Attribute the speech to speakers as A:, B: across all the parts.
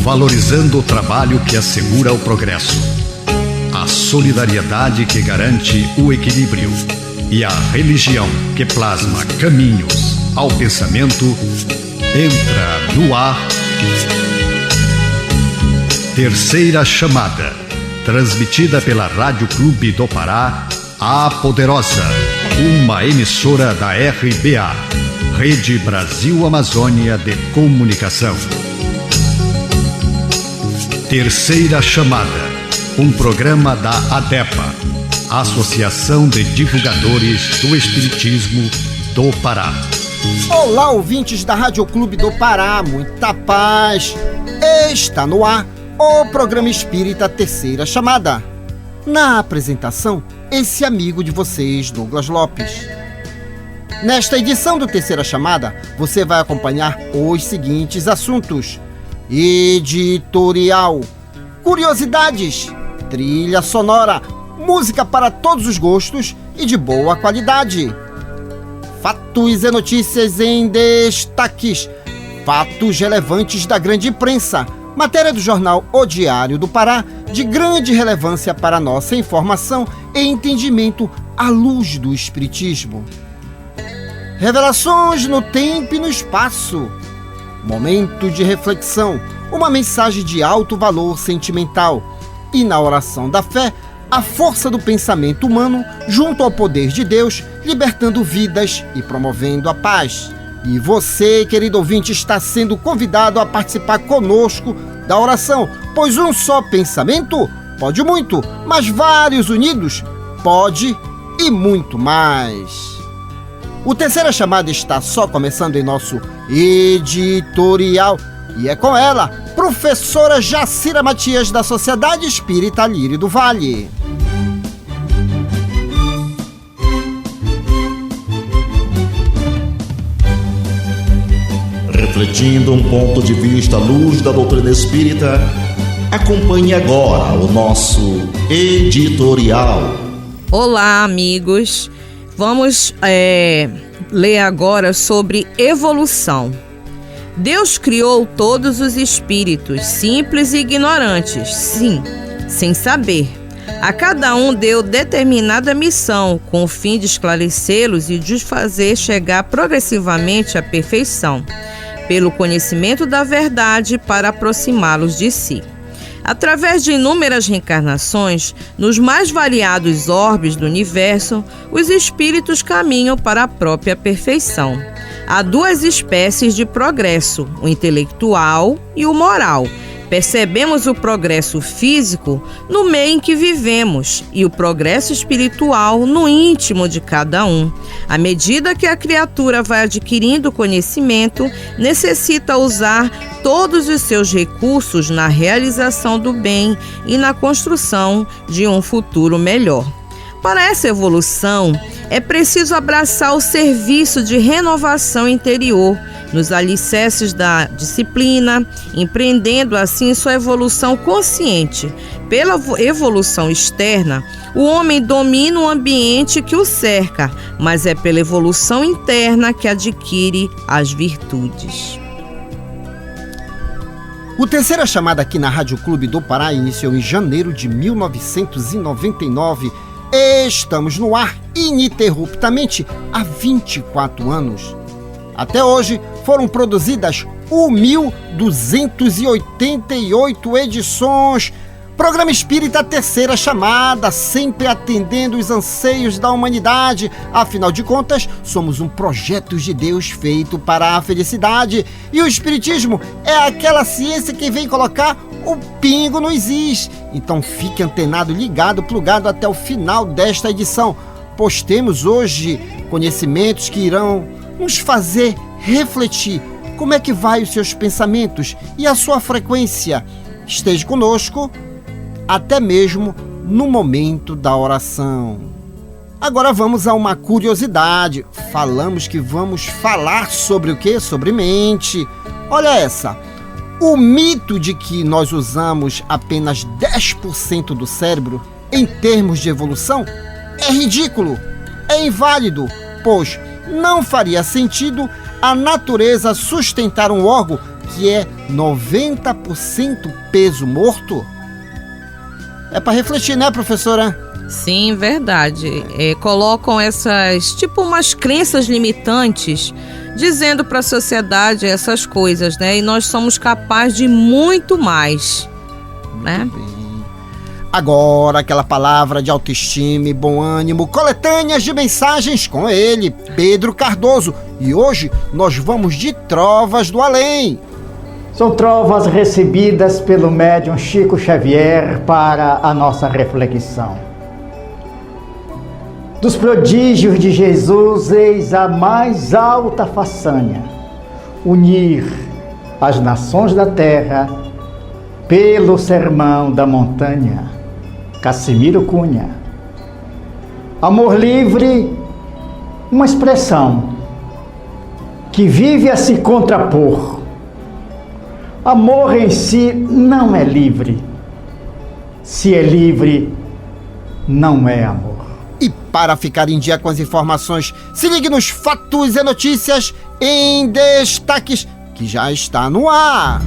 A: valorizando o trabalho que assegura o progresso, a solidariedade que garante o equilíbrio e a religião que plasma caminhos ao pensamento. Entra no ar Terceira Chamada, transmitida pela Rádio Clube do Pará, a Poderosa, uma emissora da RBA, Rede Brasil Amazônia de Comunicação. Terceira Chamada, um programa da ADEPA, Associação de Divulgadores do Espiritismo do Pará.
B: Olá, ouvintes da Rádio Clube do Pará, muita paz! Está no ar o programa espírita Terceira Chamada. Na apresentação, esse amigo de vocês, Douglas Lopes. Nesta edição do Terceira Chamada, você vai acompanhar os seguintes assuntos: editorial, curiosidades, trilha sonora, música para todos os gostos e de boa qualidade. Fatos e notícias em destaques, fatos relevantes da grande imprensa, matéria do jornal O Diário do Pará, de grande relevância para nossa informação e entendimento à luz do Espiritismo. Revelações no tempo e no espaço. Momento de reflexão, uma mensagem de alto valor sentimental. E na oração da fé, a força do pensamento humano junto ao poder de Deus, libertando vidas e promovendo a paz. E você, querido ouvinte, está sendo convidado a participar conosco da oração, pois um só pensamento pode muito, mas vários unidos pode e muito mais. O Terceira Chamada está só começando em nosso editorial. E é com ela, professora Jacira Matias, da Sociedade Espírita Lírio do Vale.
C: Refletindo um ponto de vista à luz da doutrina espírita, acompanhe agora o nosso editorial.
D: Olá, amigos. Vamos ler agora sobre evolução. Deus criou todos os espíritos, simples e ignorantes, sim, sem saber. A cada um deu determinada missão, com o fim de esclarecê-los e de os fazer chegar progressivamente à perfeição, pelo conhecimento da verdade para aproximá-los de si. Através de inúmeras reencarnações, nos mais variados orbes do universo, os espíritos caminham para a própria perfeição. Há duas espécies de progresso, o intelectual e o moral. Percebemos o progresso físico no meio em que vivemos e o progresso espiritual no íntimo de cada um. À medida que a criatura vai adquirindo conhecimento, necessita usar todos os seus recursos na realização do bem e na construção de um futuro melhor. Para essa evolução, é preciso abraçar o serviço de renovação interior, nos alicerces da disciplina, empreendendo assim sua evolução consciente. Pela evolução externa, o homem domina o ambiente que o cerca, mas é pela evolução interna que adquire as virtudes.
B: O Terceira Chamada aqui na Rádio Clube do Pará iniciou em janeiro de 1999. Estamos no ar ininterruptamente há 24 anos. Até hoje foram produzidas 1.288 edições. Programa Espírita Terceira Chamada, sempre atendendo os anseios da humanidade. Afinal de contas, somos um projeto de Deus feito para a felicidade. E o Espiritismo é aquela ciência que vem colocar o pingo nos is. Então fique antenado, ligado, plugado até o final desta edição, pois temos hoje conhecimentos que irão nos fazer refletir como é que vai os seus pensamentos e a sua frequência. Esteja conosco até mesmo no momento da oração. Agora vamos a uma curiosidade. Falamos que vamos falar sobre o quê? Sobre mente. Olha essa. O mito de que nós usamos apenas 10% do cérebro em termos de evolução é ridículo, é inválido, pois não faria sentido a natureza sustentar um órgão que é 90% peso morto? É para refletir, né, professora?
D: Sim, verdade. Colocam essas, tipo umas crenças limitantes, dizendo para a sociedade essas coisas, né? E nós somos capazes de muito mais, né?
B: Agora, aquela palavra de autoestima e bom ânimo, coletâneas de mensagens com ele, Pedro Cardoso. E hoje nós vamos de Trovas do Além.
E: São trovas recebidas pelo médium Chico Xavier para a nossa reflexão. Dos prodígios de Jesus, eis a mais alta façanha: unir as nações da terra pelo sermão da montanha. Cassimiro Cunha. Amor livre, uma expressão que vive a se contrapor. Amor em si não é livre. Se é livre, não é amor.
B: E para ficar em dia com as informações, se ligue nos Fatos e Notícias em Destaques, que já está no ar.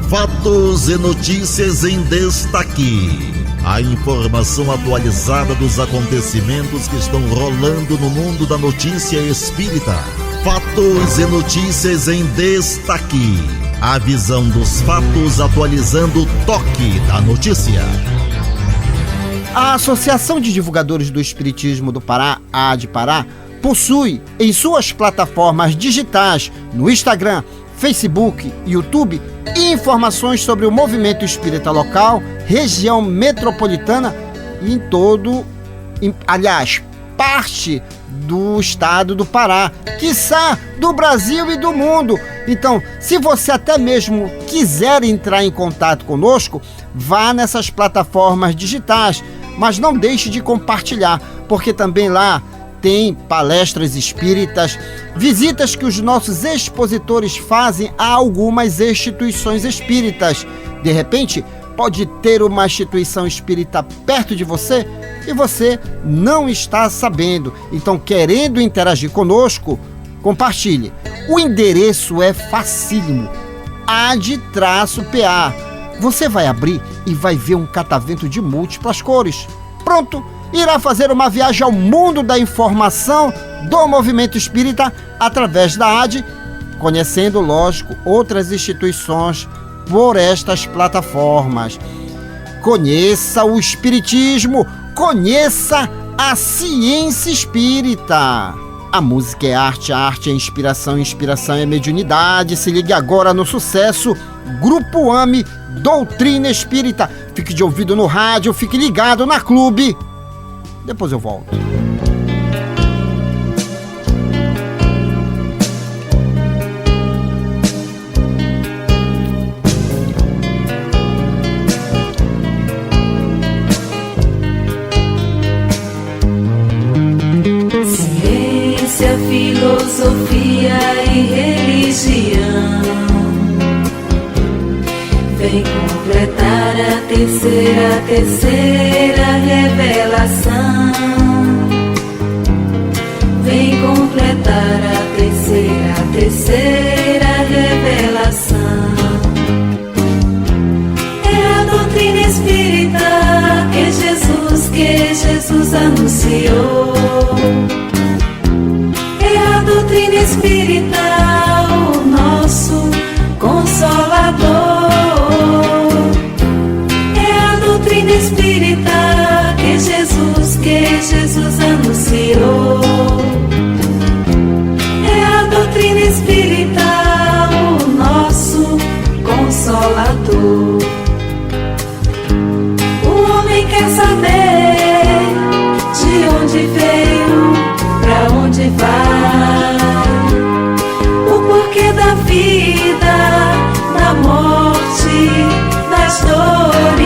C: Fatos e notícias em destaque. A informação atualizada dos acontecimentos que estão rolando no mundo da notícia espírita. Fatos e notícias em destaque. A visão dos fatos atualizando o toque da notícia.
B: A Associação de Divulgadores do Espiritismo do Pará, ADPará, possui em suas plataformas digitais, no Instagram, Facebook e YouTube, informações sobre o movimento espírita local, região metropolitana e parte do estado do Pará, quiçá do Brasil e do mundo. Então, se você até mesmo quiser entrar em contato conosco, vá nessas plataformas digitais, mas não deixe de compartilhar, porque também lá tem palestras espíritas, visitas que os nossos expositores fazem a algumas instituições espíritas. De repente, pode ter uma instituição espírita perto de você e você não está sabendo. Então, querendo interagir conosco, compartilhe. O endereço é facílimo: AD-PA. Você vai abrir e vai ver um catavento de múltiplas cores. Pronto! Irá fazer uma viagem ao mundo da informação do movimento espírita através da AD, conhecendo, lógico, outras instituições por estas plataformas. Conheça o espiritismo, conheça a ciência espírita. A música é arte, a arte é inspiração, inspiração é mediunidade. Se ligue agora no sucesso Grupo AME Doutrina Espírita. Fique de ouvido no rádio, fique ligado na Clube. Depois eu volto.
F: Ciência, filosofia e religião vem completar a terceira revelação. Vem completar a terceira revelação. É a doutrina espírita que Jesus anunciou. É a doutrina espírita, o nosso Consolador. É a doutrina espírita que Jesus anunciou. É a doutrina espírita, o nosso Consolador. O homem quer saber de onde veio, pra onde vai, o porquê da vida, da morte, das dores.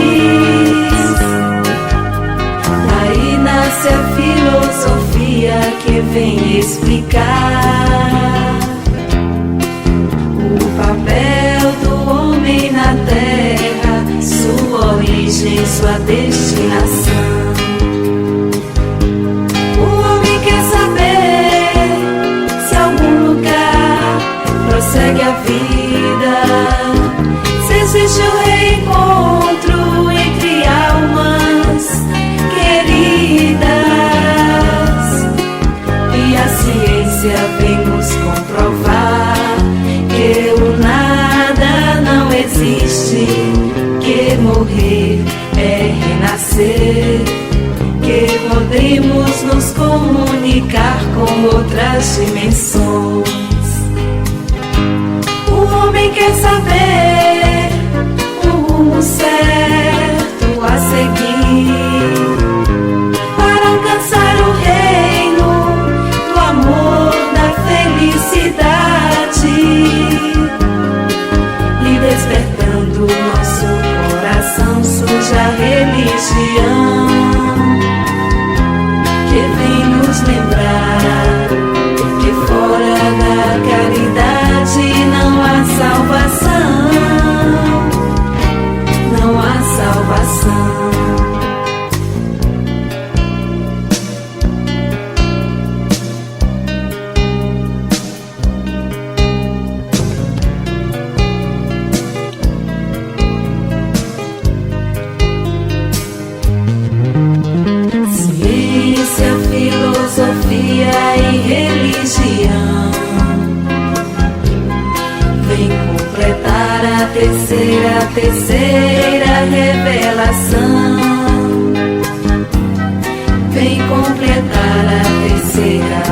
F: Aí nasce a filosofia que vem explicar o papel do homem na terra, sua origem, sua destinação. O homem quer saber se algum lugar prossegue a vida, ciência vem nos comprovar que o nada não existe, que morrer é renascer, que podemos nos comunicar com outras dimensões. O homem quer saber o rumo certo a seguir para alcançar o reino do amor, da felicidade, e despertando nosso coração surge a religião que vem nos lembrar que fora da caridade não há salvação, não há salvação. Ciência, filosofia e religião vem completar a terceira revelação. Vem completar a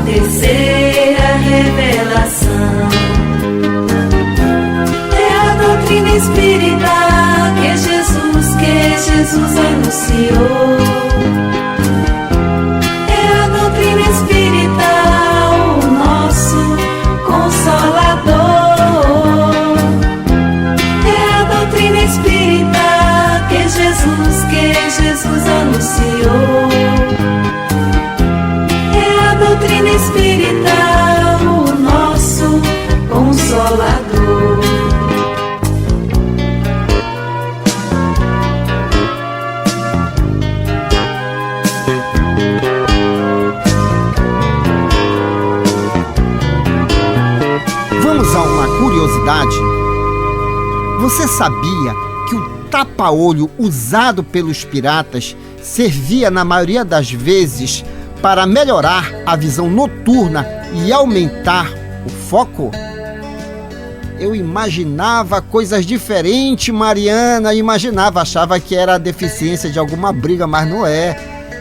F: terceira revelação. É a doutrina espírita que Jesus anunciou. É a doutrina espírita, o nosso consolador. É a doutrina espírita que Jesus anunciou. É a doutrina espírita, o nosso consolador.
B: Vamos a uma curiosidade. Você sabia que o tapa-olho usado pelos piratas servia na maioria das vezes para melhorar a visão noturna e aumentar o foco? Eu imaginava coisas diferentes, Mariana, achava que era a deficiência de alguma briga, mas não é.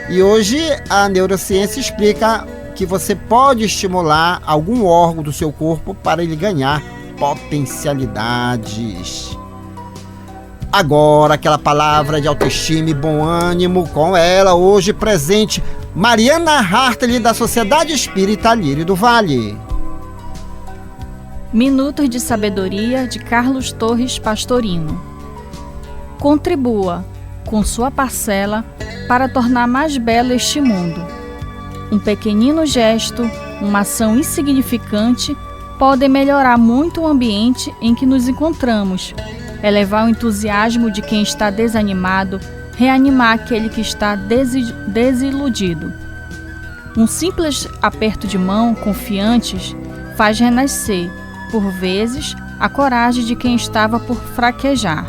B: E hoje a neurociência explica que você pode estimular algum órgão do seu corpo para ele ganhar potencialidades. Agora, aquela palavra de autoestima e bom ânimo, com ela hoje presente, Mariana Hartley, da Sociedade Espírita Lírio do Vale.
G: Minutos de Sabedoria, de Carlos Torres Pastorino. Contribua com sua parcela para tornar mais belo este mundo. Um pequenino gesto, uma ação insignificante, podem melhorar muito o ambiente em que nos encontramos, elevar o entusiasmo de quem está desanimado, reanimar aquele que está desiludido. Um simples aperto de mão, confiantes, faz renascer, por vezes, a coragem de quem estava por fraquejar.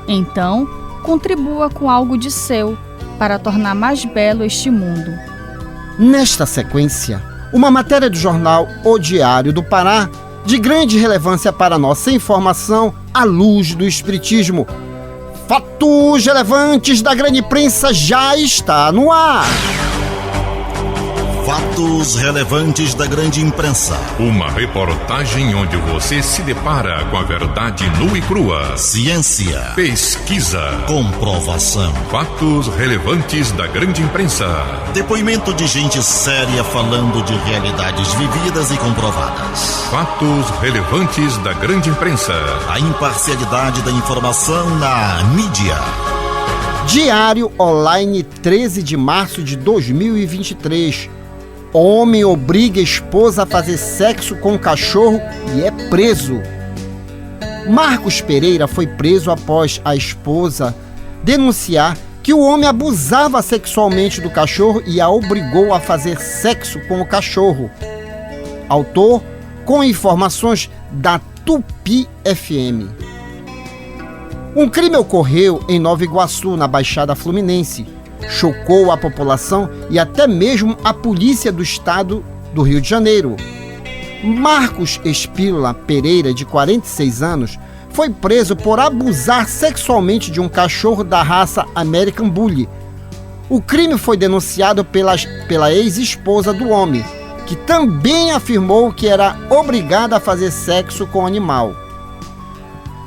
G: Então, contribua com algo de seu para tornar mais belo este mundo.
B: Nesta sequência, uma matéria do jornal O Diário do Pará, de grande relevância para nossa informação à luz do Espiritismo. Fatos relevantes da grande imprensa já está no ar.
C: Fatos relevantes da grande imprensa.
H: Uma reportagem onde você se depara com a verdade nua e crua.
C: Ciência,
H: pesquisa,
C: comprovação.
H: Fatos relevantes da grande imprensa.
C: Depoimento de gente séria falando de realidades vividas e comprovadas.
H: Fatos relevantes da grande imprensa.
C: A imparcialidade da informação na mídia.
B: Diário Online, 13 de março de 2023. Homem obriga a esposa a fazer sexo com o cachorro e é preso. Marcos Pereira foi preso após a esposa denunciar que o homem abusava sexualmente do cachorro e a obrigou a fazer sexo com o cachorro. Autor com informações da Tupi FM. Um crime ocorreu em Nova Iguaçu, na Baixada Fluminense. Chocou a população e até mesmo a polícia do estado do Rio de Janeiro. Marcos Espínola Pereira, de 46 anos, foi preso por abusar sexualmente de um cachorro da raça American Bully. O crime foi denunciado pela ex-esposa do homem, que também afirmou que era obrigada a fazer sexo com o animal.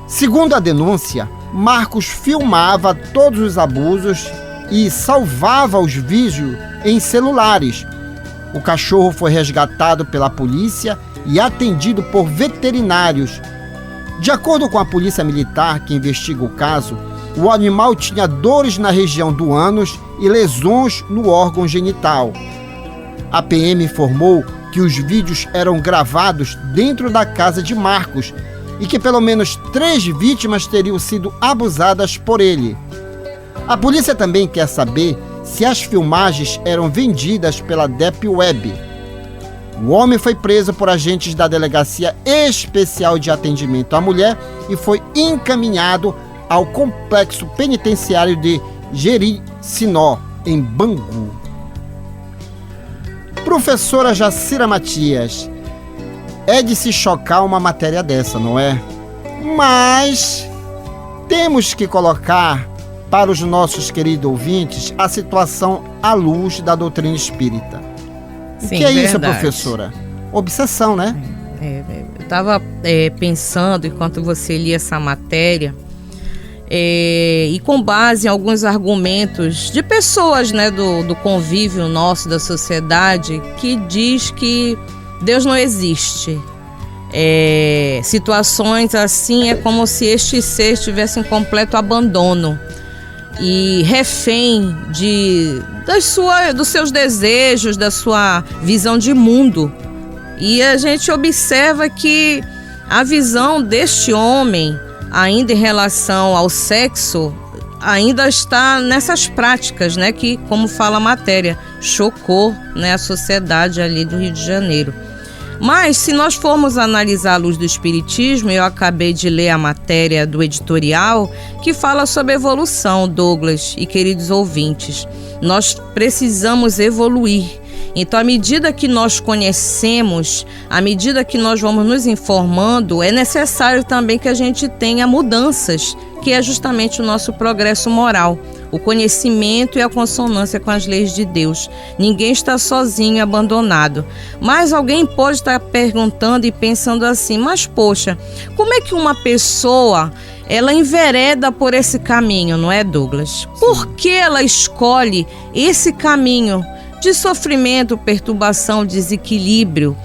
B: Segundo a denúncia, Marcos filmava todos os abusos e salvava os vídeos em celulares. O cachorro foi resgatado pela polícia e atendido por veterinários. De acordo com a polícia militar que investiga o caso, o animal tinha dores na região do ânus e lesões no órgão genital. A PM informou que os vídeos eram gravados dentro da casa de Marcos e que pelo menos 3 vítimas teriam sido abusadas por ele. A polícia também quer saber se as filmagens eram vendidas pela Deep Web. O homem foi preso por agentes da Delegacia Especial de Atendimento à Mulher e foi encaminhado ao Complexo Penitenciário de Jericinó, em Bangu. Professora Jacira Matias, é de se chocar uma matéria dessa, não é? Mas temos que colocar para os nossos queridos ouvintes a situação à luz da doutrina espírita.
D: Sim,
B: o que é
D: verdade.
B: isso, professora? Obsessão, né?
D: Eu estava pensando enquanto você lia essa matéria, e com base em alguns argumentos de pessoas, né, do convívio nosso, da sociedade, que diz que Deus não existe. Situações assim é como se este ser estivesse em completo abandono e refém dos seus desejos, da sua visão de mundo. E a gente observa que a visão deste homem, ainda em relação ao sexo, ainda está nessas práticas, né, que, como fala a matéria, chocou, né, a sociedade ali do Rio de Janeiro. Mas, se nós formos analisar a luz do Espiritismo, eu acabei de ler a matéria do editorial que fala sobre evolução, Douglas e queridos ouvintes. Nós precisamos evoluir. Então, à medida que nós conhecemos, à medida que nós vamos nos informando, é necessário também que a gente tenha mudanças, que é justamente o nosso progresso moral, o conhecimento e a consonância com as leis de Deus. Ninguém está sozinho e abandonado. Mas alguém pode estar perguntando e pensando assim, mas poxa, como é que uma pessoa ela envereda por esse caminho, não é, Douglas? Por que ela escolhe esse caminho de sofrimento, perturbação, desequilíbrio?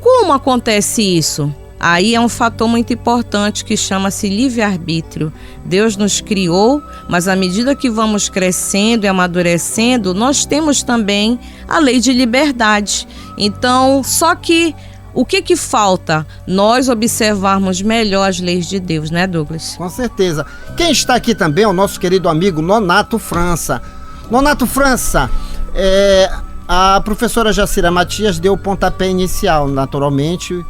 D: Como acontece isso? Aí é um fator muito importante que chama-se livre-arbítrio. Deus nos criou, mas à medida que vamos crescendo e amadurecendo, nós temos também a lei de liberdade. Então, só que o que falta? Nós observarmos melhor as leis de Deus, né, Douglas?
B: Com certeza. Quem está aqui também é o nosso querido amigo Nonato França. Nonato França, a professora Jacira Matias deu o pontapé inicial, naturalmente.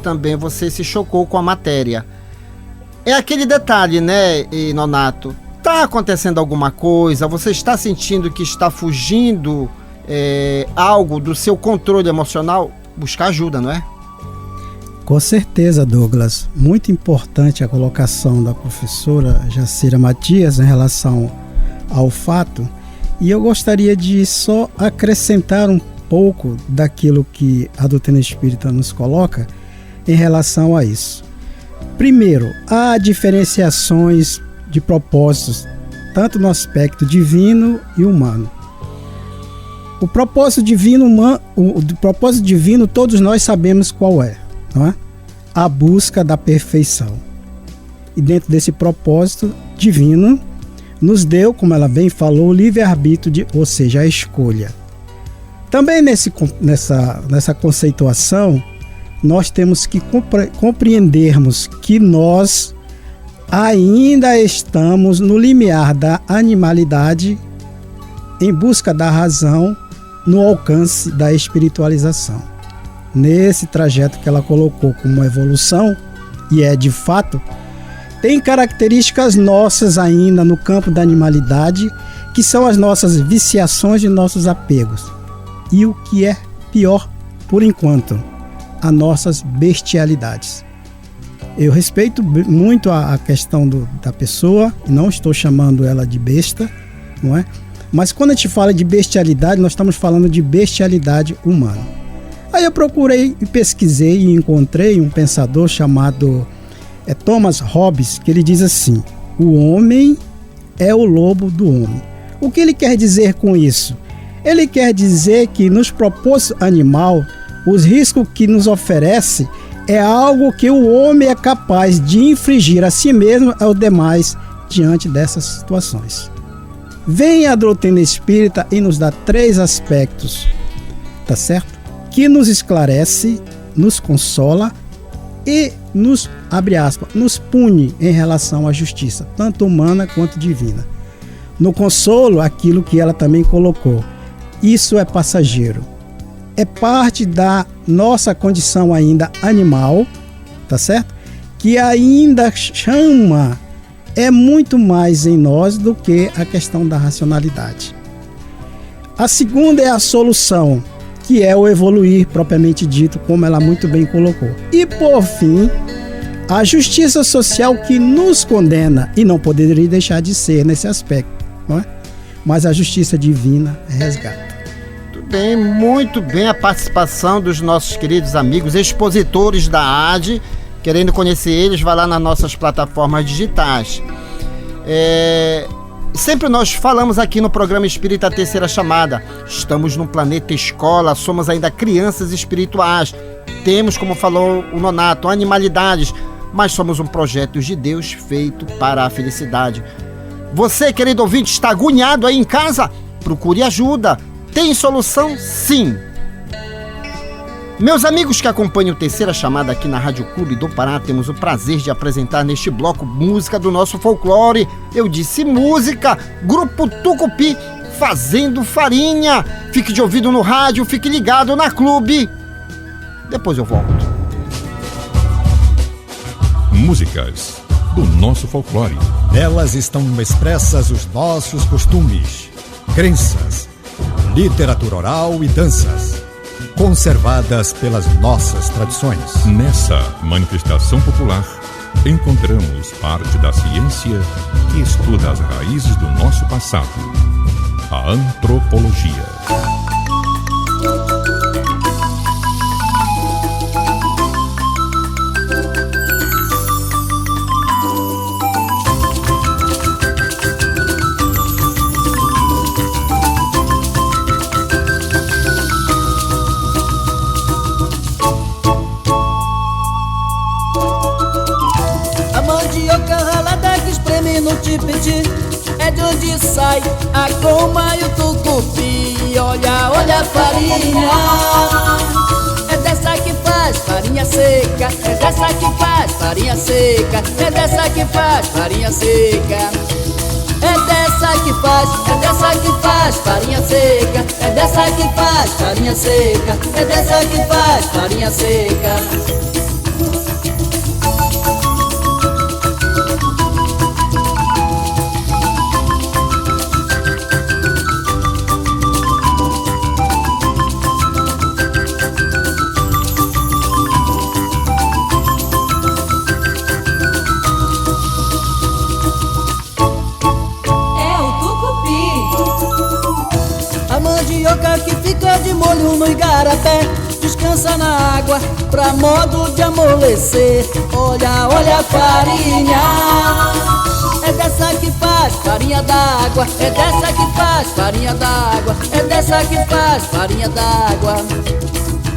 B: Também você se chocou com a matéria. É aquele detalhe, né, Nonato? Está acontecendo alguma coisa? Você está sentindo que está fugindo algo do seu controle emocional? Buscar ajuda, não é?
I: Com certeza, Douglas. Muito importante a colocação da professora Jacira Matias em relação ao fato. E eu gostaria de só acrescentar um pouco daquilo que a doutrina espírita nos coloca em relação a isso. Primeiro, há diferenciações de propósitos, tanto no aspecto divino e humano. O propósito divino todos nós sabemos qual é, não é? A busca da perfeição. E dentro desse propósito divino, nos deu, como ela bem falou, o livre-arbítrio, ou seja, a escolha. Também nessa conceituação, nós temos que compreendermos que nós ainda estamos no limiar da animalidade em busca da razão no alcance da espiritualização. Nesse trajeto que ela colocou como evolução, e é de fato, tem características nossas ainda no campo da animalidade, que são as nossas viciações e nossos apegos. E o que é pior, por enquanto, as nossas bestialidades. Eu respeito muito a questão da pessoa, não estou chamando ela de besta, não é? Mas quando a gente fala de bestialidade, nós estamos falando de bestialidade humana. Aí eu procurei e pesquisei e encontrei um pensador chamado Thomas Hobbes, que ele diz assim: o homem é o lobo do homem. O que ele quer dizer com isso? Ele quer dizer que nos propósitos animal, os riscos que nos oferece é algo que o homem é capaz de infligir a si mesmo e aos demais diante dessas situações. Vem a doutrina espírita e nos dá 3 aspectos, tá certo? Que nos esclarece, nos consola e nos, abre aspas, nos pune em relação à justiça, tanto humana quanto divina. No consolo, aquilo que ela também colocou, isso é passageiro. É parte da nossa condição ainda animal, tá certo? Que ainda chama, é muito mais em nós do que a questão da racionalidade. A segunda é a solução, que é o evoluir propriamente dito, como ela muito bem colocou. E por fim, a justiça social que nos condena, e não poderia deixar de ser nesse aspecto, não é? Mas a justiça divina resgata.
B: Bem, muito bem a participação dos nossos queridos amigos expositores da AD. Querendo conhecer eles, vai lá nas nossas plataformas digitais. Sempre nós falamos aqui no programa Espírita Terceira Chamada, estamos no planeta escola, somos ainda crianças espirituais, temos, como falou o Nonato, animalidades, mas somos um projeto de Deus feito para a felicidade. Você, querido ouvinte, está agoniado aí em casa? Procure ajuda. Tem solução? Sim! Meus amigos que acompanham o Terceira Chamada aqui na Rádio Clube do Pará, temos o prazer de apresentar neste bloco música do nosso folclore. Eu disse música, Grupo Tucupi, Fazendo Farinha. Fique de ouvido no rádio, fique ligado na Clube. Depois eu volto.
H: Músicas do nosso folclore.
J: Nelas estão expressas os nossos costumes, crenças, literatura oral e danças, conservadas pelas nossas tradições.
H: Nessa manifestação popular, encontramos parte da ciência que estuda as raízes do nosso passado, a antropologia.
K: É de onde sai a goma e o tucupi. Olha, olha a farinha. É dessa que faz farinha seca. É dessa que faz farinha seca. É dessa que faz farinha seca. É dessa que faz, é dessa que faz farinha seca. É dessa que faz farinha seca. É dessa que faz farinha seca. Que fica de molho no igarapé, descansa na água pra modo de amolecer. Olha, olha a farinha. É dessa que faz farinha d'água. É dessa que faz farinha d'água. É dessa que faz farinha d'água.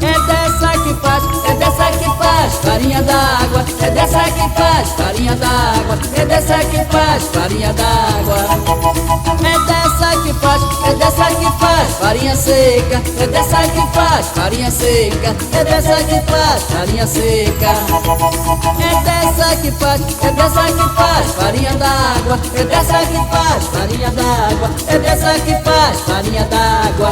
K: É dessa que faz, é dessa que faz farinha d'água. É dessa que faz farinha d'água. É dessa que faz farinha d'água. É dessa que faz, é dessa que faz farinha seca. É dessa que faz farinha seca. É dessa que faz farinha seca. É dessa que faz, é dessa que faz farinha d'água. É dessa que faz farinha d'água. É dessa que faz farinha d'água.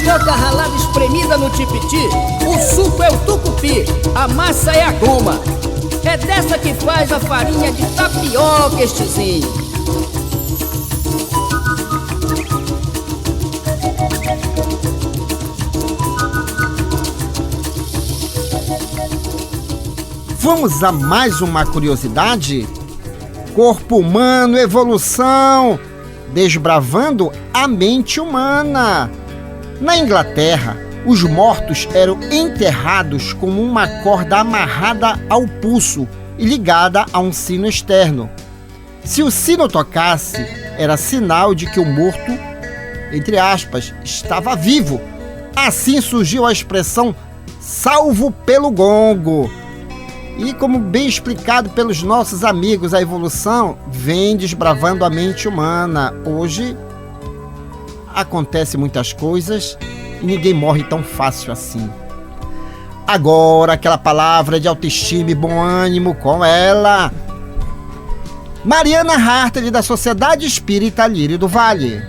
K: mandioca ralada espremida no tipiti, o suco é o tucupi, a massa é a goma. É dessa que faz a farinha de tapioca, estezinho.
B: Vamos a mais uma curiosidade? Corpo humano, evolução, desbravando a mente humana. Na Inglaterra, os mortos eram enterrados com uma corda amarrada ao pulso e ligada a um sino externo. Se o sino tocasse, era sinal de que o morto, entre aspas, estava vivo. Assim surgiu a expressão salvo pelo gongo. E como bem explicado pelos nossos amigos, a evolução vem desbravando a mente humana. Hoje acontecem muitas coisas e ninguém morre tão fácil assim. Agora aquela palavra de autoestima e bom ânimo com ela. Mariana Hartley, da Sociedade Espírita Lírio do Vale.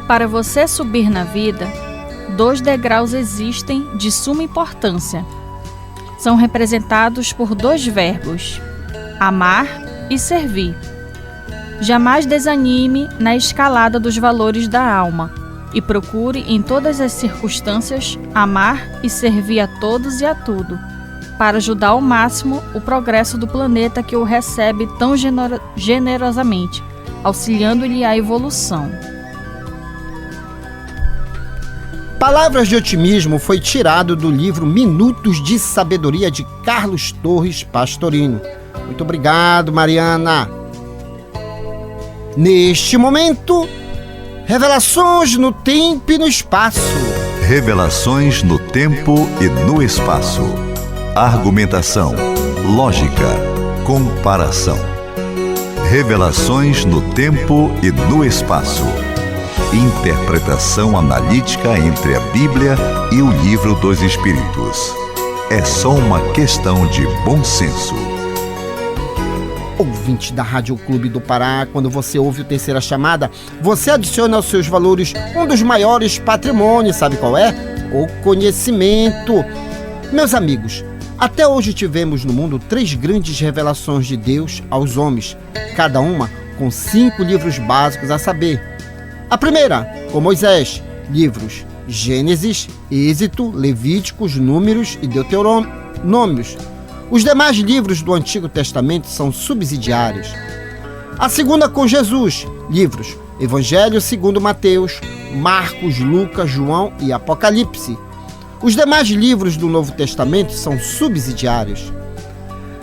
G: Para você subir na vida, 2 degraus existem de suma importância. São representados por 2 verbos, amar e servir. Jamais desanime na escalada dos valores da alma e procure em todas as circunstâncias amar e servir a todos e a tudo, para ajudar ao máximo o progresso do planeta que o recebe tão generosamente, auxiliando-lhe a evolução.
B: Palavras de otimismo foi tirado do livro Minutos de Sabedoria de Carlos Torres Pastorino. Muito obrigado, Mariana. Neste momento, revelações no tempo e no espaço.
A: Revelações no tempo e no espaço. Argumentação, lógica, comparação. Revelações no tempo e no espaço. Interpretação analítica entre a Bíblia e o Livro dos Espíritos. É só uma questão de bom senso.
B: Ouvinte da Rádio Clube do Pará, quando você ouve o Terceira Chamada, você adiciona aos seus valores um dos maiores patrimônios, sabe qual é? O conhecimento. Meus amigos, até hoje tivemos no mundo 3 grandes revelações de Deus aos homens, cada uma com 5 livros básicos, a saber: a primeira, com Moisés, livros Gênesis, Êxodo, Levíticos, Números e Deuteronômios. Os demais livros do Antigo Testamento são subsidiários. A segunda, com Jesus, livros Evangelho segundo Mateus, Marcos, Lucas, João e Apocalipse. Os demais livros do Novo Testamento são subsidiários.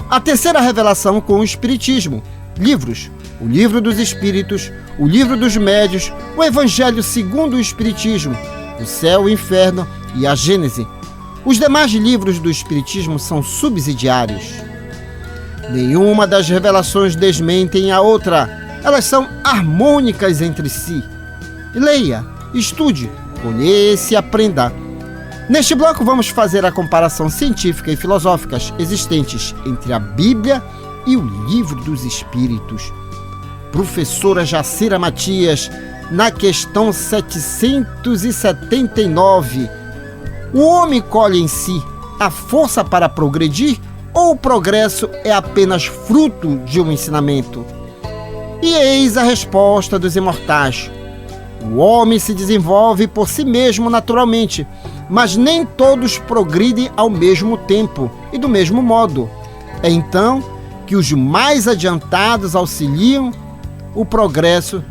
B: A terceira revelação, com o Espiritismo, livros o Livro dos Espíritos, o Livro dos Médios, o Evangelho segundo o Espiritismo, o Céu, o Inferno e a Gênese. Os demais livros do Espiritismo são subsidiários. Nenhuma das revelações desmentem a outra. Elas são harmônicas entre si. Leia, estude, conheça e aprenda. Neste bloco vamos fazer a comparação científica e filosófica existentes entre a Bíblia e o Livro dos Espíritos. Professora Jacira Matias, na questão 779, o homem colhe em si a força para progredir ou o progresso é apenas fruto de um ensinamento? E eis a resposta dos imortais: o homem se desenvolve por si mesmo naturalmente, mas nem todos progridem ao mesmo tempo e do mesmo modo. É então que os mais adiantados auxiliam o progresso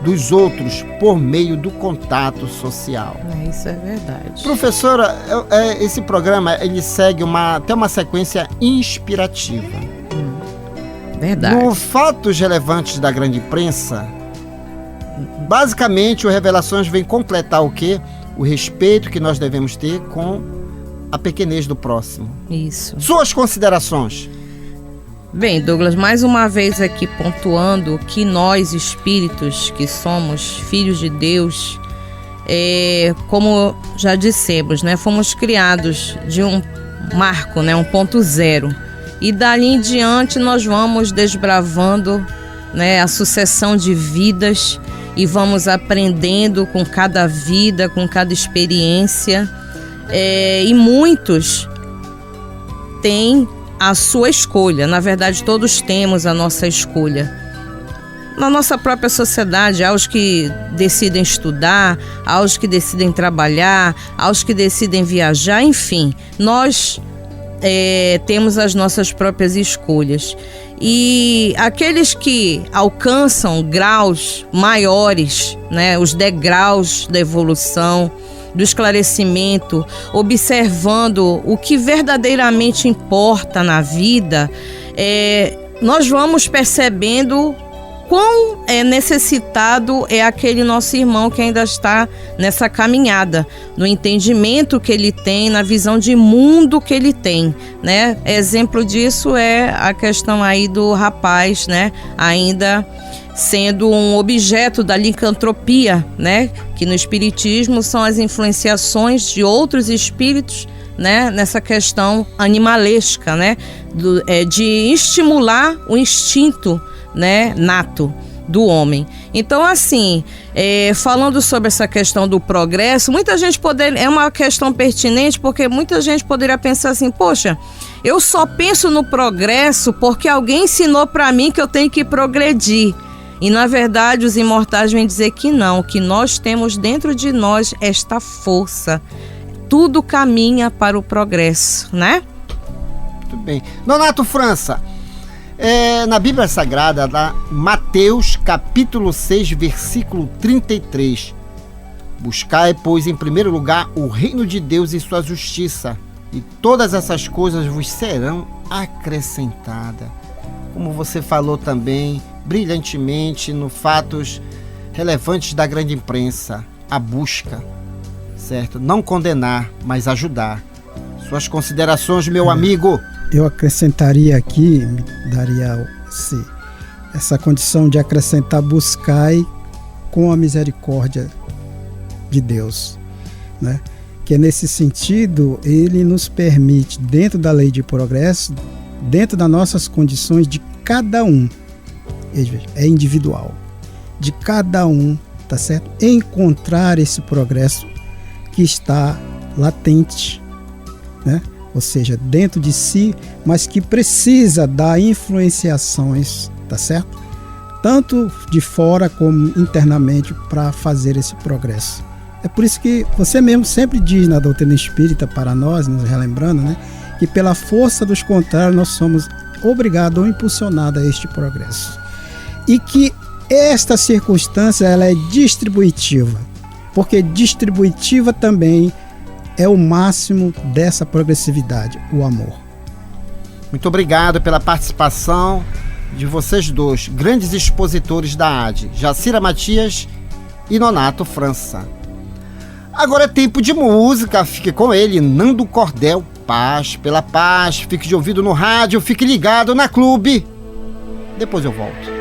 B: dos outros por meio do contato social.
D: Isso é verdade.
B: Professora, esse programa ele segue até uma sequência inspirativa.
D: Verdade.
B: No Fatos Relevantes da Grande Imprensa, basicamente o Revelações vem completar o quê? O respeito que nós devemos ter com a pequenez do próximo.
D: Isso.
B: Suas considerações?
D: Bem, Douglas, mais uma vez aqui pontuando que nós, espíritos, que somos filhos de Deus, como já dissemos, né, fomos criados de um marco, né, um ponto zero. E dali em diante nós vamos desbravando, né, a sucessão de vidas e vamos aprendendo com cada vida, com cada experiência. E muitos têm a sua escolha. Na verdade, todos temos a nossa escolha. Na nossa própria sociedade, há os que decidem estudar, há os que decidem trabalhar, há os que decidem viajar, enfim, nós temos as nossas próprias escolhas. E aqueles que alcançam graus maiores, né, os degraus da evolução, do esclarecimento, observando o que verdadeiramente importa na vida, nós vamos percebendo quão necessitado é aquele nosso irmão que ainda está nessa caminhada, no entendimento que ele tem, na visão de mundo que ele tem, né? Exemplo disso é a questão aí do rapaz, né? Ainda sendo um objeto da licantropia, né? Que no espiritismo são as influenciações de outros espíritos, né? Nessa questão animalesca, né? De estimular o instinto, né, nato do homem. Então, assim, falando sobre essa questão do progresso, muita gente é uma questão pertinente, porque muita gente poderia pensar assim: poxa, eu só penso no progresso porque alguém ensinou para mim que eu tenho que progredir. E na verdade os imortais vêm dizer que não, que nós temos dentro de nós esta força. Tudo caminha para o progresso, né?
B: Muito bem. Nonato França, na Bíblia Sagrada, lá, Mateus capítulo 6, versículo 33. Buscai, pois, em primeiro lugar o reino de Deus e sua justiça, e todas essas coisas vos serão acrescentadas. Como você falou também, brilhantemente, no fatos relevantes da grande imprensa, a busca, certo? Não condenar, mas ajudar. Suas considerações, meu amigo?
I: Eu acrescentaria aqui, me daria essa condição de acrescentar: buscai com a misericórdia de Deus, né? Que nesse sentido ele nos permite, dentro da lei de progresso, dentro das nossas condições de cada um, é individual, de cada um, tá certo? Encontrar esse progresso que está latente, né? Ou seja, dentro de si, mas que precisa dar influenciações, tá certo? Tanto de fora como internamente, para fazer esse progresso. É por isso que você mesmo sempre diz na doutrina espírita para nós, nos relembrando, né, que pela força dos contrários nós somos obrigados ou impulsionados a este progresso. E que esta circunstância ela é distributiva, porque distributiva também é o máximo dessa progressividade, o amor.
B: Muito obrigado pela participação de vocês dois, grandes expositores da AD, Jacira Matias e Nonato França. Agora é tempo de música, fique com ele, Nando Cordel, Paz pela Paz. Fique de ouvido no rádio, fique ligado na Clube. Depois eu volto.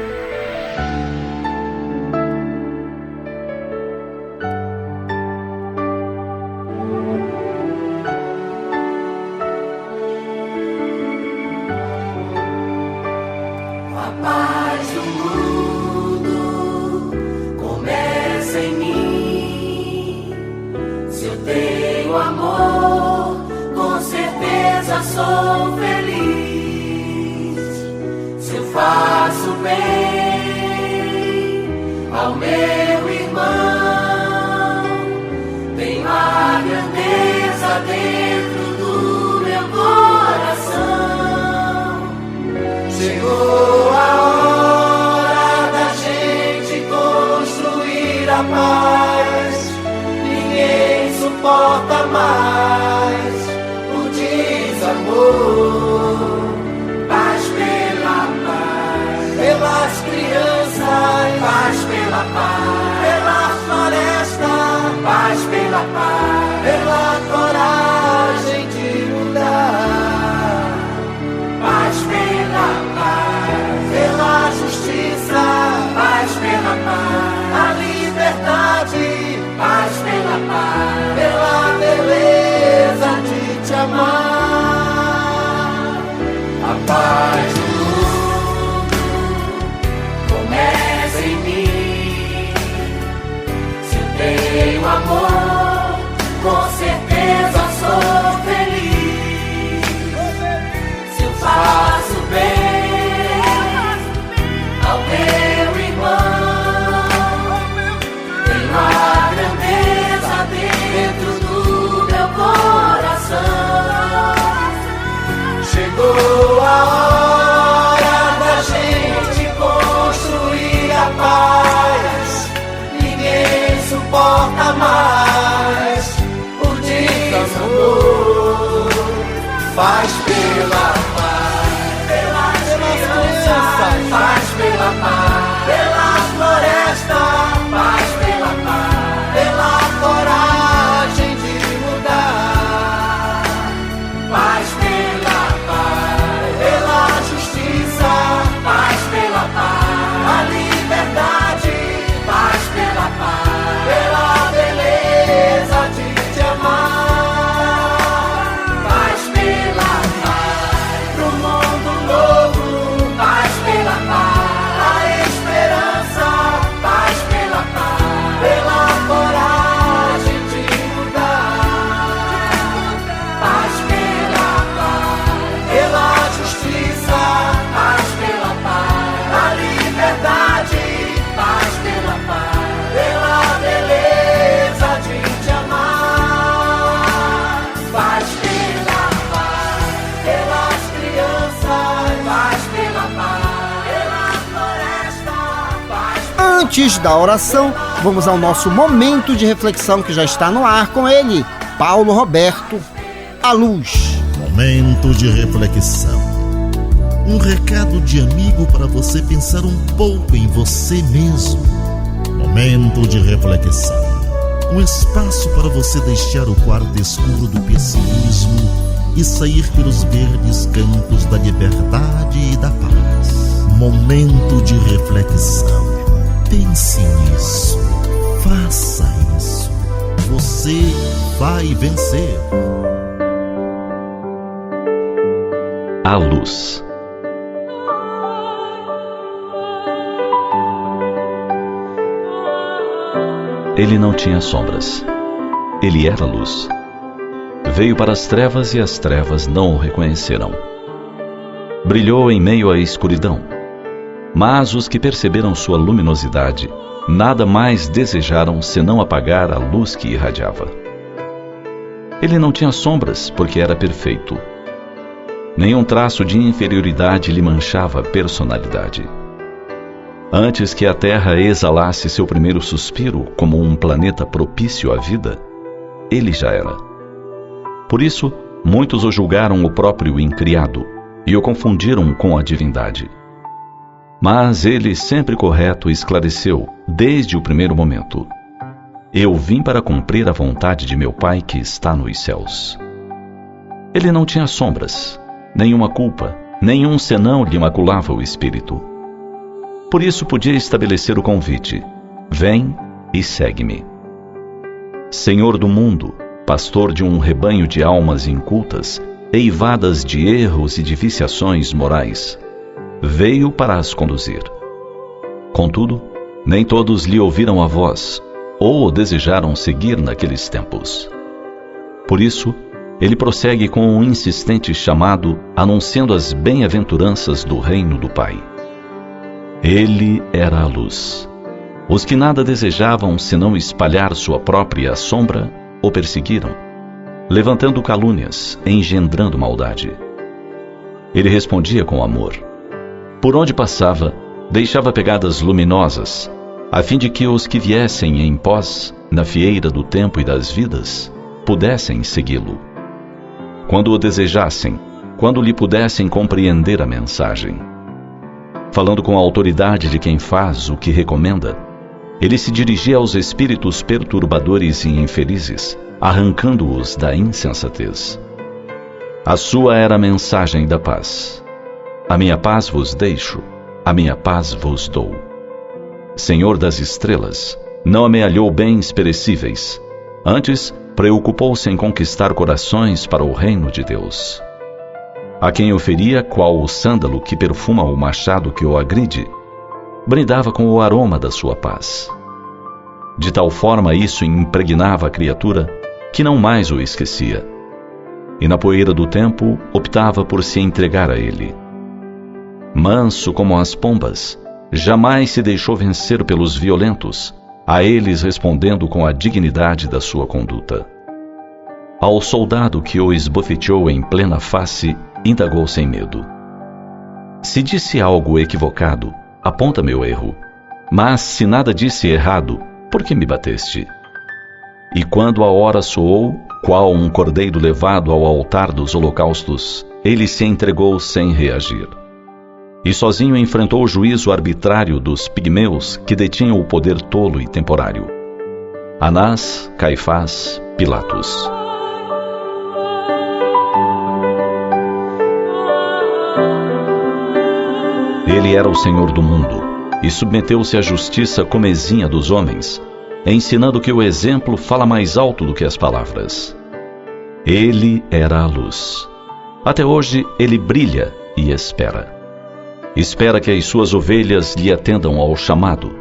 F: tenho amor, com certeza sou feliz. Se eu faço bem ao meu irmão, tenho a grandeza dentro do meu coração. Chegou a hora da gente construir a paz. Ninguém suporta mais o desamor. Faz pela paz, pelas crianças, faz pela paz, pelas florestas, faz pela paz, pela coragem de mudar. Faz pela paz, pela justiça, faz pela paz, a liberdade, faz pela paz, pela beleza de te amar. Faz pela paz, pro mundo novo, faz pela paz, a esperança, faz pela paz, pela coragem de mudar. Faz pela paz, pela justiça, faz pela paz, a liberdade, faz pela paz, pela beleza de te amar. Faz pela paz, pelas crianças, faz pela paz, pela floresta, faz pela...
B: Antes da oração, vamos ao nosso momento de reflexão que já está no ar com ele, Paulo Roberto, a luz.
C: Momento de reflexão. Um recado de amigo para você pensar um pouco em você mesmo. Momento de reflexão. Um espaço para você deixar o quarto escuro do pessimismo e sair pelos verdes campos da liberdade e da paz. Momento de reflexão. Pense nisso. Faça isso. Você vai vencer.
L: A luz. Ele não tinha sombras. Ele era luz. Veio para as trevas e as trevas não o reconheceram. Brilhou em meio à escuridão. Mas os que perceberam sua luminosidade nada mais desejaram senão apagar a luz que irradiava. Ele não tinha sombras porque era perfeito. Nenhum traço de inferioridade lhe manchava a personalidade. Antes que a Terra exalasse seu primeiro suspiro como um planeta propício à vida, ele já era. Por isso, muitos o julgaram o próprio incriado e o confundiram com a divindade. Mas ele, sempre correto, esclareceu desde o primeiro momento: eu vim para cumprir a vontade de meu Pai que está nos céus. Ele não tinha sombras, nenhuma culpa, nenhum senão lhe maculava o espírito. Por isso podia estabelecer o convite: vem e segue-me. Senhor do mundo, pastor de um rebanho de almas incultas, eivadas de erros e de viciações morais, veio para as conduzir. Contudo, nem todos lhe ouviram a voz, ou o desejaram seguir naqueles tempos. Por isso, ele prossegue com um insistente chamado, anunciando as bem-aventuranças do reino do Pai. Ele era a luz. Os que nada desejavam senão espalhar sua própria sombra, o perseguiram, levantando calúnias, engendrando maldade. Ele respondia com amor. Por onde passava, deixava pegadas luminosas, a fim de que os que viessem em pós, na fieira do tempo e das vidas, pudessem segui-lo. Quando o desejassem, quando lhe pudessem compreender a mensagem. Falando com a autoridade de quem faz o que recomenda, ele se dirigia aos espíritos perturbadores e infelizes, arrancando-os da insensatez. A sua era a mensagem da paz. A minha paz vos deixo, a minha paz vos dou. Senhor das estrelas, não amealhou bens perecíveis, antes preocupou-se em conquistar corações para o reino de Deus. A quem oferia qual o sândalo que perfuma o machado que o agride, brindava com o aroma da sua paz. De tal forma isso impregnava a criatura que não mais o esquecia. E na poeira do tempo optava por se entregar a ele. Manso como as pombas, jamais se deixou vencer pelos violentos, a eles respondendo com a dignidade da sua conduta. Ao soldado que o esbofeteou em plena face, indagou sem medo: se disse algo equivocado, aponta meu erro. Mas se nada disse errado, por que me bateste? E quando a hora soou, qual um cordeiro levado ao altar dos holocaustos, ele se entregou sem reagir. E sozinho enfrentou o juízo arbitrário dos pigmeus que detinham o poder tolo e temporário. Anás, Caifás, Pilatos. Ele era o Senhor do mundo e submeteu-se à justiça comezinha dos homens, ensinando que o exemplo fala mais alto do que as palavras. Ele era a luz. Até hoje ele brilha e espera. Espera que as suas ovelhas lhe atendam ao chamado,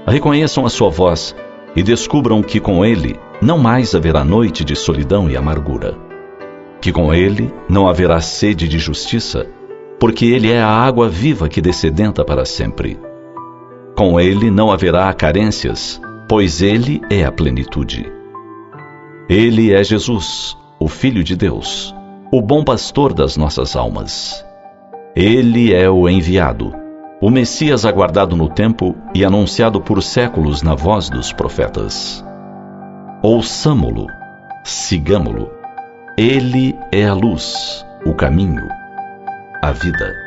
L: reconheçam a sua voz e descubram que com ele não mais haverá noite de solidão e amargura. Que com ele não haverá sede de justiça, porque ele é a água viva que dessedenta para sempre. Com ele não haverá carências, pois ele é a plenitude. Ele é Jesus, o Filho de Deus, o bom pastor das nossas almas. Ele é o enviado, o Messias aguardado no tempo e anunciado por séculos na voz dos profetas. Ouçamo-lo, sigamo-lo. Ele é a luz, o caminho, a vida.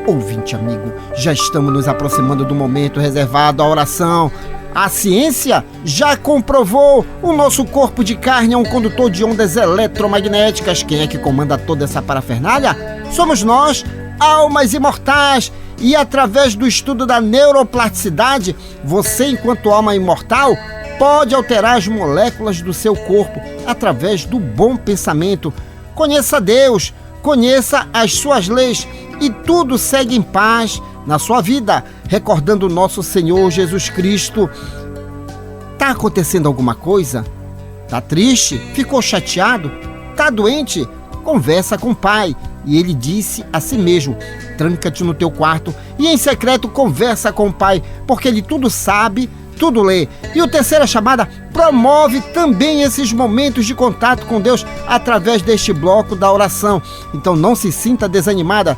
B: Ouvinte amigo, já estamos nos aproximando do momento reservado à oração. A ciência já comprovou: o nosso corpo de carne é um condutor de ondas eletromagnéticas. Quem é que comanda toda essa parafernália? Somos nós, almas imortais. E através do estudo da neuroplasticidade, você, enquanto alma imortal, pode alterar as moléculas do seu corpo através do bom pensamento. Conheça Deus, conheça as suas leis e tudo segue em paz na sua vida, recordando o nosso Senhor Jesus Cristo. Tá acontecendo alguma coisa? Tá triste? Ficou chateado? Tá doente? Conversa com o Pai. E ele disse a si mesmo: tranca-te no teu quarto e em secreto conversa com o Pai, porque ele tudo sabe, tudo lê. E o Terceira Chamada promove também esses momentos de contato com Deus através deste bloco da oração. Então não se sinta desanimada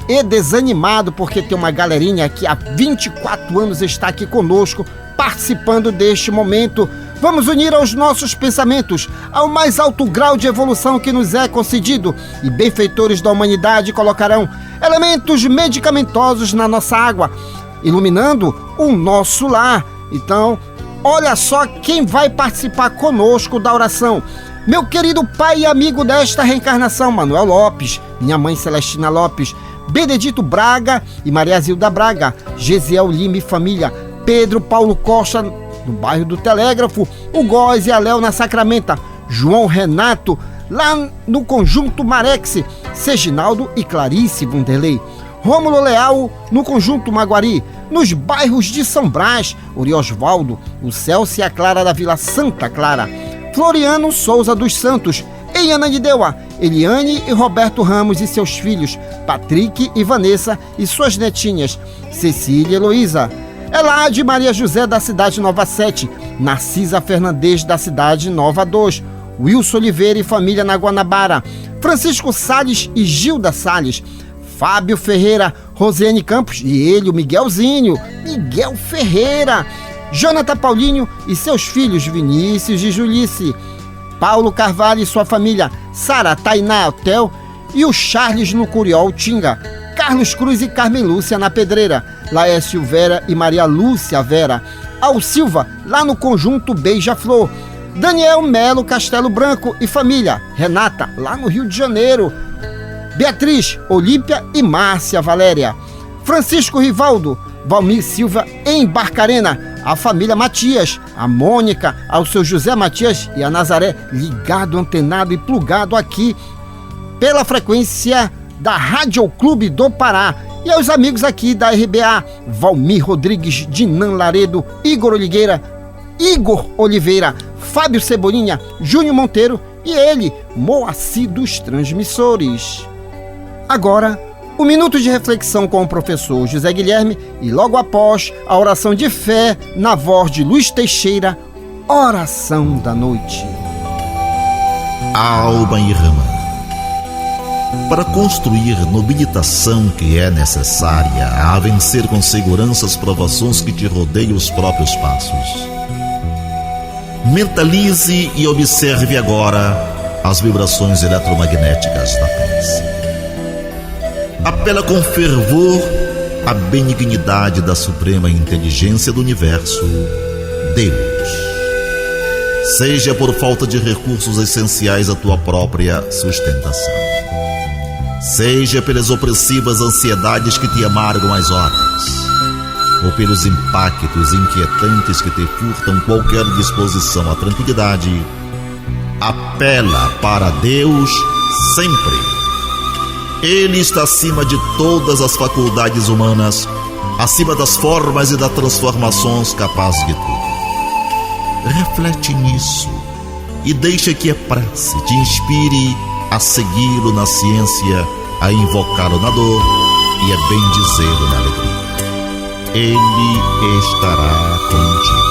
B: e desanimado, porque tem uma galerinha que há 24 anos está aqui conosco, participando deste momento. Vamos unir aos nossos pensamentos ao mais alto grau de evolução que nos é concedido, e benfeitores da humanidade colocarão elementos medicamentosos na nossa água, iluminando o nosso lar. Então, olha só quem vai participar conosco da oração. Meu querido pai e amigo desta reencarnação, Manuel Lopes, minha mãe Celestina Lopes, Benedito Braga e Maria Zilda Braga, Gesiel Lima e família, Pedro Paulo Costa, no bairro do Telégrafo, o Góes e a Léo na Sacramenta, João Renato, lá no Conjunto Marex, Seginaldo e Clarice Vanderlei, Rômulo Leal, no Conjunto Maguari, nos bairros de São Brás, Oriosvaldo, o Celso e a Clara da Vila Santa Clara, Floriano Souza dos Santos, em Ananindeua, Eliane e Roberto Ramos e seus filhos, Patrick e Vanessa e suas netinhas, Cecília e Heloísa, Elade Maria José da cidade Nova 7, Narcisa Fernandes da cidade Nova 2, Wilson Oliveira e família na Guanabara, Francisco Salles e Gilda Salles, Fábio Ferreira, Rosiane Campos e ele, o Miguelzinho, Miguel Ferreira, Jonathan Paulinho e seus filhos Vinícius e Julice, Paulo Carvalho e sua família, Sara Tainá Hotel e o Charles no Curiol Tinga, Carlos Cruz e Carmen Lúcia na Pedreira, Laércio Vera e Maria Lúcia Vera, Al Silva lá no Conjunto Beija-Flor, Daniel Melo Castelo Branco e família, Renata lá no Rio de Janeiro, Beatriz, Olímpia e Márcia Valéria, Francisco Rivaldo, Valmir Silva em Barcarena, a família Matias, a Mônica, ao seu José Matias e a Nazaré, ligado, antenado e plugado aqui pela frequência da Rádio Clube do Pará, E aos amigos aqui da RBA, Valmir Rodrigues, Dinan Laredo, Igor Oliveira, Fábio Cebolinha, Júnior Monteiro e ele, Moacir dos Transmissores. Agora, o minuto de reflexão com o professor José Guilherme e logo após a oração de fé na voz de Luiz Teixeira, oração da noite.
C: Alma irmã, para construir nobilitação que é necessária a vencer com segurança as provações que te rodeiam os próprios passos. Mentalize e observe agora as vibrações eletromagnéticas da prece. Apela com fervor à benignidade da suprema inteligência do universo, Deus. Seja por falta de recursos essenciais à tua própria sustentação, seja pelas opressivas ansiedades que te amargam as horas, ou pelos impactos inquietantes que te furtam qualquer disposição à tranquilidade, apela para Deus sempre. Ele está acima de todas as faculdades humanas, acima das formas e das transformações capazes de tudo. Reflete nisso e deixa que a prece te inspire a segui-lo na ciência, a invocá-lo na dor e a bendizê-lo na alegria. Ele estará contigo.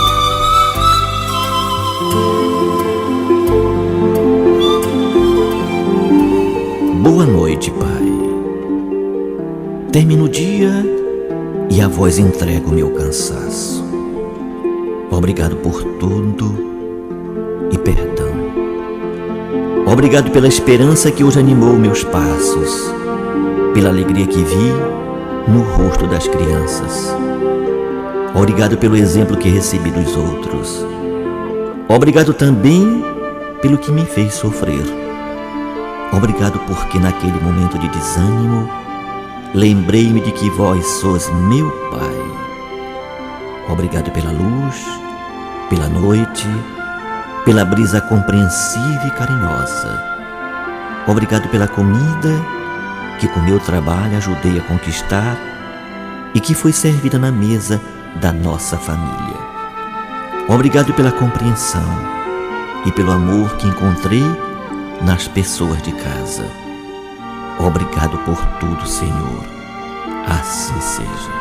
M: Boa noite, Pai. Termino o dia e a voz entrega o meu cansaço. Obrigado por tudo e perdão. Obrigado pela esperança que hoje animou meus passos, pela alegria que vi no rosto das crianças. Obrigado pelo exemplo que recebi dos outros. Obrigado também pelo que me fez sofrer. Obrigado porque naquele momento de desânimo lembrei-me de que vós sois meu Pai. Obrigado pela luz, pela noite, pela brisa compreensiva e carinhosa. Obrigado pela comida que com meu trabalho ajudei a conquistar e que foi servida na mesa da nossa família. Obrigado pela compreensão e pelo amor que encontrei nas pessoas de casa. Obrigado por tudo, Senhor. Assim seja.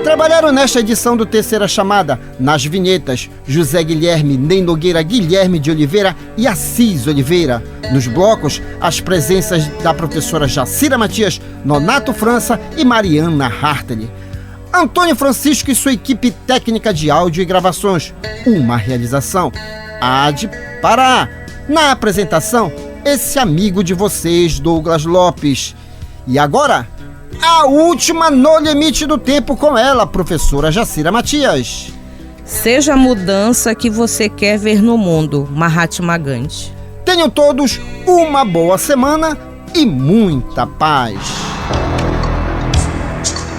B: Trabalharam nesta edição do Terceira Chamada, nas vinhetas, José Guilherme, Ney Nogueira, Guilherme de Oliveira e Assis Oliveira. Nos blocos, as presenças da professora Jacira Matias, Nonato França e Mariana Hartley. Antônio Francisco e sua equipe técnica de áudio e gravações. Uma realização AD Pará. Na apresentação, esse amigo de vocês, Douglas Lopes. E agora, a última no limite do tempo com ela, professora Jacira Matias.
D: Seja a mudança que você quer ver no mundo, Mahatma Gandhi.
B: Tenham todos uma boa semana e muita paz.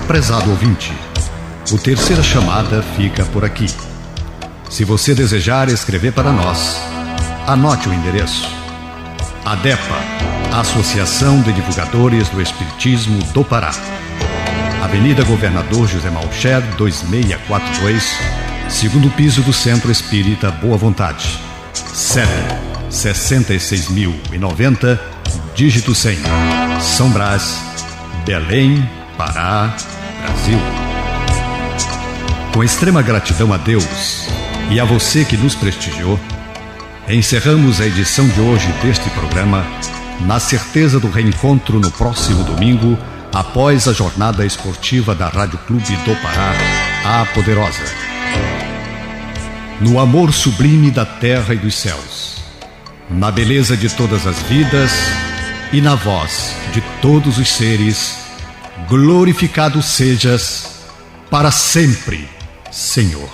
A: Prezado ouvinte, o Terceira Chamada fica por aqui. Se você desejar escrever para nós, anote o endereço: ADEPA, Associação de Divulgadores do Espiritismo do Pará, Avenida Governador José Malcher, 2642, segundo piso do Centro Espírita Boa Vontade. CEP 66.090, dígito 100, São Brás, Belém, Pará, Brasil. Com extrema gratidão a Deus e a você que nos prestigiou, encerramos a edição de hoje deste programa na certeza do reencontro no próximo domingo, após a jornada esportiva da Rádio Clube do Pará, a Poderosa. No amor sublime da terra e dos céus, na beleza de todas as vidas e na voz de todos os seres, glorificado sejas para sempre, Senhor.